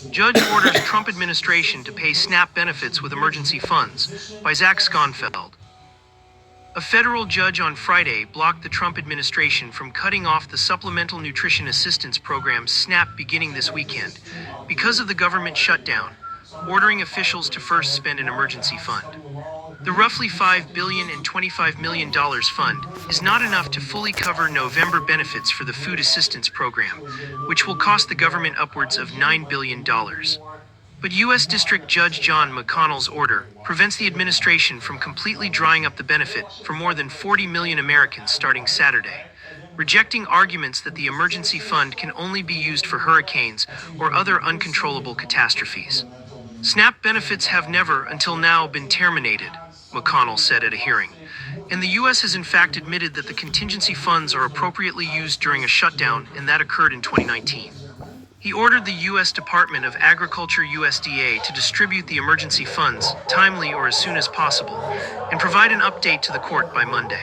Judge orders Trump administration to pay SNAP benefits with emergency funds, by Zach Schonfeld. A federal judge on Friday blocked the Trump administration from cutting off the Supplemental Nutrition Assistance Program SNAP beginning this weekend because of the government shutdown, ordering officials to first spend an emergency fund. The roughly $5 billion and $25 million fund is not enough to fully cover November benefits for the Food Assistance Program, which will cost the government upwards of $9 billion. But U.S. District Judge John McConnell's order prevents the administration from completely drying up the benefit for more than 40 million Americans starting Saturday, rejecting arguments that the emergency fund can only be used for hurricanes or other uncontrollable catastrophes. SNAP benefits have never, until now, been terminated, McConnell said at a hearing, and the U.S. has in fact admitted that the contingency funds are appropriately used during a shutdown, and that occurred in 2019. He ordered the U.S. Department of Agriculture USDA to distribute the emergency funds timely or as soon as possible, and provide an update to the court by Monday.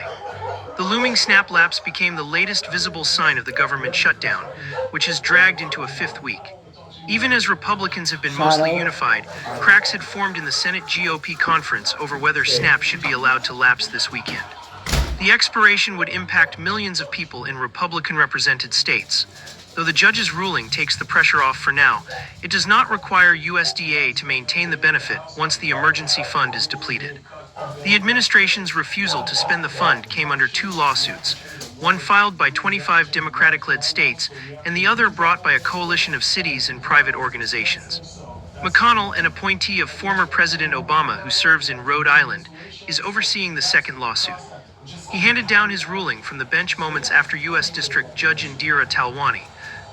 The looming SNAP lapse became the latest visible sign of the government shutdown, which has dragged into a fifth week. Even as Republicans have been mostly unified, cracks had formed in the Senate GOP conference over whether SNAP should be allowed to lapse this weekend. The expiration would impact millions of people in Republican-represented states. Though the judge's ruling takes the pressure off for now, it does not require USDA to maintain the benefit once the emergency fund is depleted. The administration's refusal to spend the fund came under two lawsuits, one filed by 25 Democratic-led states and the other brought by a coalition of cities and private organizations. McConnell, an appointee of former President Obama who serves in Rhode Island, is overseeing the second lawsuit. He handed down his ruling from the bench moments after U.S. District Judge Indira Talwani,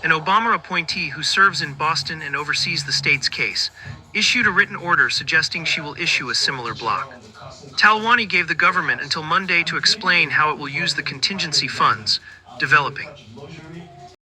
an Obama appointee who serves in Boston and oversees the state's case, issued a written order suggesting she will issue a similar block. Talwani gave the government until Monday to explain how it will use the contingency funds, developing